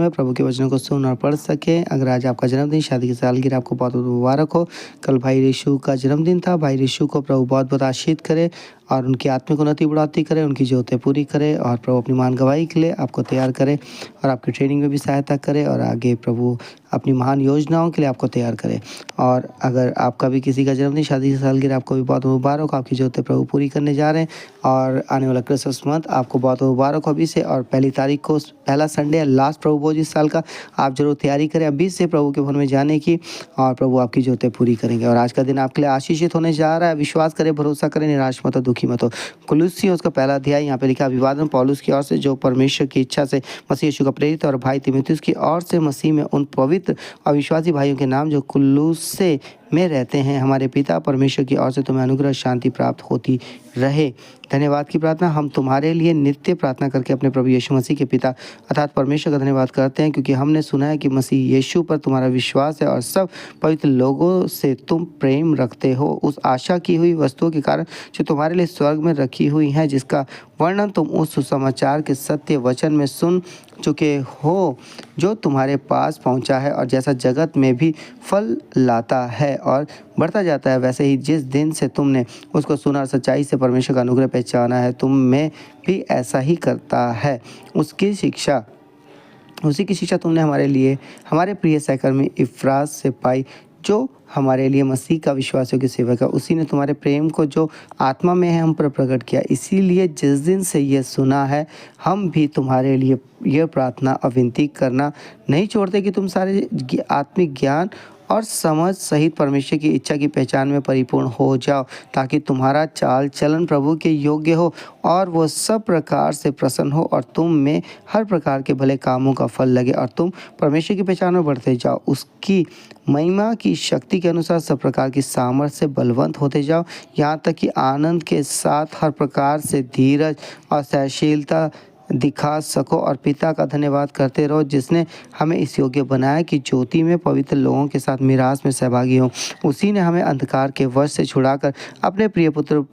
में प्रभु के वचनों को सुन और पढ़ सकें। अगर आज आपका जन्मदिन, शादी की सालगिरह आपको बहुत बहुत मुबारक हो। कल भाई ऋषु का जन्मदिन था। भाई ऋषु को प्रभु बहुत बहुत आशीष करे और उनकी आत्मिक उन्नति बढ़ाती करे, उनकी ज़रूरतें पूरी करे और प्रभु अपनी महान गवाही के लिए आपको तैयार करे और आपकी ट्रेनिंग में भी सहायता करे और आगे प्रभु अपनी महान योजनाओं के लिए आपको तैयार करे। और अगर आपका भी किसी का जन्मदिन, शादी की सालगिरह आपको भी बहुत मुबारक हो। आपकी ज़रूरतें प्रभु पूरी करने जा रहे हैं और आने वाला क्रिसमस मंथ आपको बहुत मुबारक हो अभी से। और पहली तारीख को पहला संडे है, लास्ट प्रभु भोज इस साल का, आप जरूर तैयारी करें अभी से प्रभु के भवन में जाने की और प्रभु आपकी ज़रूरतें पूरी करेंगे। और आज का दिन आपके लिए आशीषित होने जा रहा है। विश्वास करें, भरोसा करें, निराश मत हो, दुखी मत हो। कुलुस्सियों उसका पहला अध्याय यहाँ पे लिखा, अभिवादन पौलुस की ओर से, जो परमेश्वर की इच्छा से मसीह यीशु का प्रेरित, और भाई तीमुथियुस की ओर से मसीह में उन पवित्र और विश्वासी भाइयों के नाम जो कुलुस्से में रहते हैं। हमारे पिता परमेश्वर की ओर से तुम्हें अनुग्रह शांति प्राप्त होती रहे। धन्यवाद की प्रार्थना हम तुम्हारे लिए नित्य प्रार्थना करके अपने प्रभु यीशु मसीह के पिता अर्थात परमेश्वर का धन्यवाद करते हैं, क्योंकि हमने सुना है कि मसीह यीशु पर तुम्हारा विश्वास है और सब पवित्र लोगों से तुम प्रेम रखते हो, उस आशा की हुई वस्तुओं के कारण जो तुम्हारे लिए स्वर्ग में रखी हुई हैं, जिसका वर्णन तुम उस सुसमाचार के सत्य वचन में सुन चुके हो, जो तुम्हारे पास पहुंचा है और जैसा जगत में भी फल लाता है और बढ़ता जाता है, वैसे ही जिस दिन से तुमने उसको सुना और सच्चाई से परमेश्वर का अनुग्रह पहचाना है, तुम में भी ऐसा ही करता है। उसी की शिक्षा तुमने हमारे लिए हमारे प्रिय सहकर्मी इफ्रास से पाई, जो हमारे लिए मसीह का विश्वासियों की सेवक है। उसी ने तुम्हारे प्रेम को जो आत्मा में है हम पर प्रकट किया। इसीलिए जिस दिन से ये सुना है, हम भी तुम्हारे लिए यह प्रार्थना और विनती करना नहीं छोड़ते कि तुम सारे आत्मिक ज्ञान और समझ सहित परमेश्वर की इच्छा की पहचान में परिपूर्ण हो जाओ, ताकि तुम्हारा चाल चलन प्रभु के योग्य हो और वह सब प्रकार से प्रसन्न हो और तुम में हर प्रकार के भले कामों का फल लगे और तुम परमेश्वर की पहचान में बढ़ते जाओ। उसकी महिमा की शक्ति के अनुसार सब प्रकार की सामर्थ्य से बलवंत होते जाओ, यहाँ तक कि आनंद के साथ हर प्रकार से धीरज और सहनशीलता दिखा सको और पिता का धन्यवाद करते रहो, जिसने हमें इस योग्य बनाया कि ज्योति में पवित्र लोगों के साथ मिरास में सहभागी हो। उसी ने हमें अंधकार के वश से छुड़ाकर अपने प्रिय पुत्र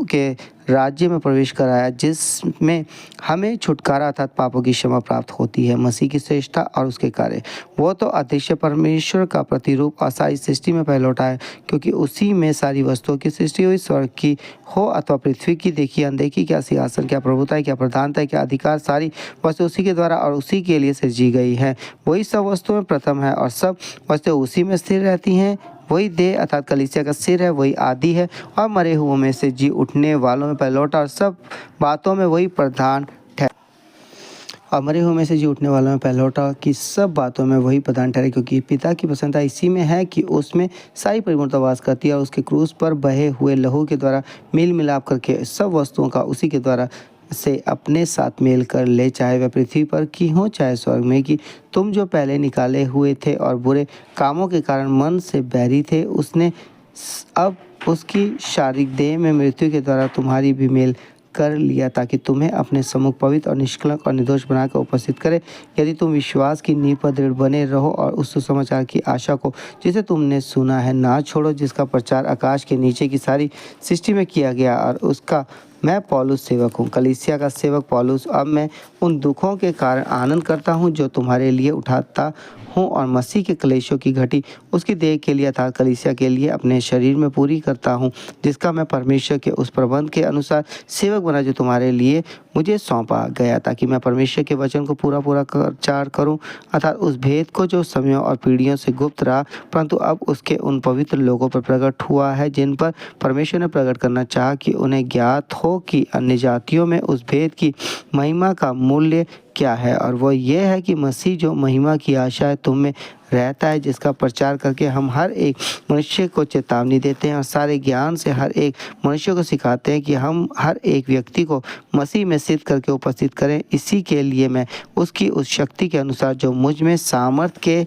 के राज्य में प्रवेश कराया, जिसमें हमें छुटकारा अर्थात पापों की क्षमा प्राप्त होती है। मसीह की श्रेष्ठता और उसके कार्य, वो तो अदृश्य परमेश्वर का प्रतिरूप और सारी सृष्टि में पहलौठा है, क्योंकि उसी में सारी वस्तुओं की सृष्टि हुई, स्वर्ग की हो अथवा पृथ्वी की, देखी अनदेखी, क्या सिंहासन, क्या प्रभुता है, क्या प्रधानता है, क्या अधिकार, सारी वस्तु उसी के द्वारा और उसी के लिए सृजी गई है। वही सब वस्तुओं में प्रथम है और सब वस्तुएं उसी में स्थिर रहती हैं। वही देह अर्थात कलीसिया का सिर है, वही आदि है और मरे हुओं में से जी उठने वालों में पहलौठा और सब बातों में वही प्रधान कि सब बातों में वही प्रधान ठहरे, क्योंकि पिता की प्रसन्नता इसी में है कि उसमें सारी परिपूर्णता वास करती है और उसके क्रूस पर बहे हुए लहू के द्वारा मेल मिलाप करके सब वस्तुओं का उसी के द्वारा से अपने साथ मेल कर ले, चाहे वह पृथ्वी पर की हो चाहे स्वर्ग में की। तुम जो पहले निकाले हुए थे और बुरे कामों के कारण मन से बैरी थे, उसने अब उसकी शारीरिक देह में मृत्यु के द्वारा तुम्हारी भी मेल कर लिया, ताकि तुम्हें अपने सम्मुख पवित्र और निष्कलंक और निर्दोष बनाकर उपस्थित करे। यदि तुम विश्वास की नींव पर दृढ़ बने रहो और उस सुसमाचार की आशा को जिसे तुमने सुना है ना छोड़ो, जिसका प्रचार आकाश के नीचे की सारी सृष्टि में किया गया, और उसका मैं पौलुस सेवक हूँ, कलीसिया का सेवक पौलुस। अब मैं उन दुखों के कारण आनंद करता हूँ जो तुम्हारे लिए उठाता हूँ और मसीह के क्लेशों की घटी उसकी देह के लिए अर्थात कलीसिया के लिए अपने शरीर में पूरी करता हूँ, जिसका मैं परमेश्वर के उस प्रबंध के अनुसार सेवक बना जो तुम्हारे लिए मुझे सौंपा गया, ताकि मैं परमेश्वर के वचन को पूरा प्रचार करूँ, अर्थात उस भेद को जो समयों और पीढ़ियों से गुप्त रहा, परंतु अब उसके उन पवित्र लोगों पर प्रकट हुआ है, जिन पर परमेश्वर ने प्रकट करना चाहा कि उन्हें ज्ञात हो कि अन्य जातियों में उस भेद की महिमा का मूल्य क्या है। और वह यह है कि मसीह जो महिमा की आशा है तुम में रहता है, जिसका प्रचार करके हम हर एक मनुष्य को चेतावनी देते हैं और सारे ज्ञान से हर एक मनुष्य को सिखाते हैं कि हम हर एक व्यक्ति को मसीह में सिद्ध करके उपस्थित करें। इसी के लिए मैं उसकी उस शक्ति के अनुसार जो मुझ में सामर्थ के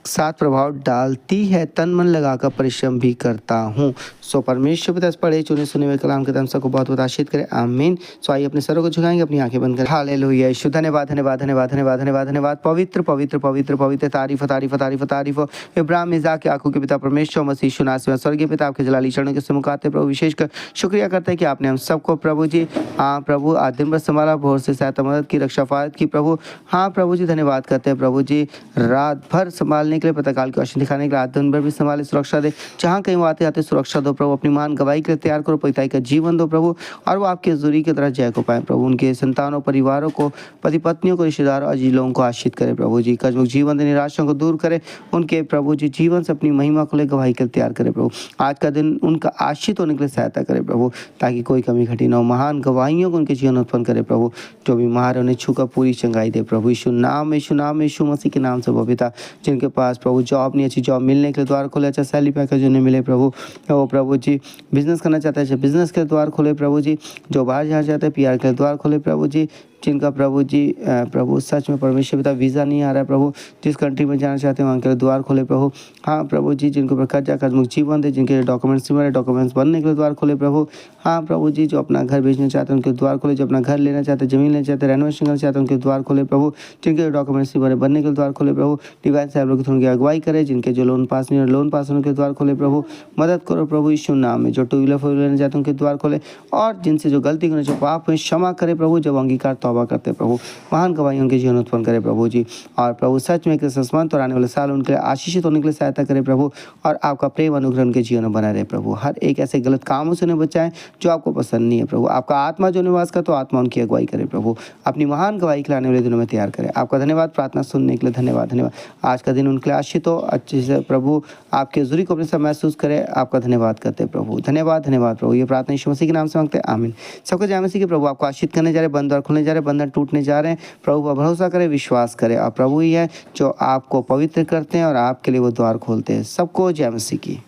साथ प्रभाव डालती है, तन मन लगाकर परिश्रम भी करता हूँ। सो परमेश्वर पिता पढ़े चुने सुने हुए कलाम के तन सबको बहुत बहुत आशीष करे, आमीन। सो आइए अपने सरों को झुकाएंगे, अपनी आंखें बंद करें। हालेलुया, यीशु धन्यवाद धन्यवाद धन्यवाद धन्यवाद धन्यवाद धन्यवाद। पवित्र पवित्र पवित्र पवित्र, तारीफ तारीफ तारीफ तारीफ इब्राहिम इज़ाक के आंखों के पिता परमेश्वर मसीह यीशु नासरी स्वर्गीय पिता आपके जलाली चरणों के सम्मुख आते प्रभु, विशेषकर शुक्रिया करते हैं कि आपने हम सबको प्रभु जी प्रभु आज दिन भर संभाला, भोर से सहायता मदद की, रक्षा फायद की प्रभु। हाँ प्रभु जी धन्यवाद करते हैं प्रभु जी, रात भर संभालने के लिए, प्रातःकाल की रोशनी दिखाने के लिए, आज दिन भर भी संभाले, सुरक्षा दे, जहाँ कहीं वो आते आते सुरक्षा दो प्रभु, अपनी मान गवाही के लिए तैयार करो, पिताई का जीवन दो प्रभु, और वो आपके हजूरी की तरह जय को पाए प्रभु। उनके संतानों, परिवारों को, पति पत्नियों को, रिश्तेदारों, अजीज लोगों को आशीष करे प्रभु जी, कजमुख जीवन दे, निराशाओं को दूर करे, उनके प्रभु जी जीवन से अपनी महिमा को ले गवाही के लिए तैयार करे प्रभु। आज का दिन उनका आशीष होने के लिए सहायता करे प्रभु, ताकि कोई कमी घटी न हो, महान गवाहियों को उनके जीवन उत्पन्न करे प्रभु, जो बीमार उन्हें छूकर पूरी चंगाई दे प्रभु। यीशु नाम यीशु मसीह के नाम से वो पिता, जिनके पास प्रभु जॉब नहीं, अच्छी जॉब मिलने के लिए द्वार खोले, अच्छा सैलरी पैकेज उन्हें मिले प्रभु। वो प्रभु जी बिजनेस करना चाहते हैं, बिजनेस के द्वार खोले प्रभु जी, जो बाहर जाना चाहते हैं पीआर के द्वार खोले प्रभु जी, जिनका प्रभु जी प्रभु सच में परमेश्वर पिता वीज़ा नहीं आ रहा है प्रभु, जिस कंट्री में जाना चाहते हैं वहाँ के द्वार खोले प्रभु। हाँ प्रभु जी, जिनको पर कर्जा कर्जमुक्त जीवन दे, जिनके डॉक्यूमेंट्स नहीं बने, डॉक्यूमेंट्स बनने के लिए द्वार खोले प्रभु। हाँ प्रभु जी, जो अपना घर बेचना चाहते हैं उनके द्वार खोले, जो अपना घर लेना चाहते हैं, जमीन लेना चाहते हैं, रेनोवेशन करना चाहते हैं उनके द्वार खोले प्रभु, जिनके डॉक्यूमेंट्स नहीं बने बनने के लिए द्वार खोले प्रभु। डिवाइन साहब लोग उनकी अगुवाई करे, जिनके जो लोन पास नहीं हो लोन पास होने के द्वार खोले प्रभु, मदद करो प्रभु यीशु नाम में। जो 2 व्हीलर 4 व्हीलर लेना चाहते हैं उनके द्वार खोले, और जिनसे जो गलती करने जो पाप है क्षमा करे प्रभु, जब अंगीकार तौबा करते प्रभु, महान गवाही उनके जीवन उत्पन्न करे प्रभु जी। और प्रभु सच में क्रिसमस और आने वाले साल उनके लिए आशीषित होने के लिए सहायता करे प्रभु, और आपका प्रेम अनुग्रह उनके जीवन में बना रहे प्रभु। हर एक ऐसे गलत कामों से उन्हें बचाएं जो आपको पसंद नहीं है प्रभु। आपका आत्मा जो निवास का, तो आत्मा उनकी अगुवाई करे प्रभु, अपनी महान गवाही के आने वाले दिनों में तैयार करे। आपका धन्यवाद प्रार्थना सुनने के लिए, धन्यवाद धन्यवाद। आज का दिन उनके लिए आशीषित हो, अच्छे से प्रभु आपके हजूरी को अपने साथ महसूस करे। आपका धन्यवाद करते प्रभु, धन्यवाद धन्यवाद प्रभु। ये प्रार्थना यीशु मसीह के नाम से मांगते हैं, आमीन। सबको जय मसीह के प्रभु आपको आशीषित करने जा रहे, बंद और खुलने जा रहे, बंधन टूटने जा रहे हैं प्रभु पर भरोसा करें, विश्वास करें, और प्रभु ही है जो आपको पवित्र करते हैं और आपके लिए वो द्वार खोलते हैं। सबको जय मसीह की।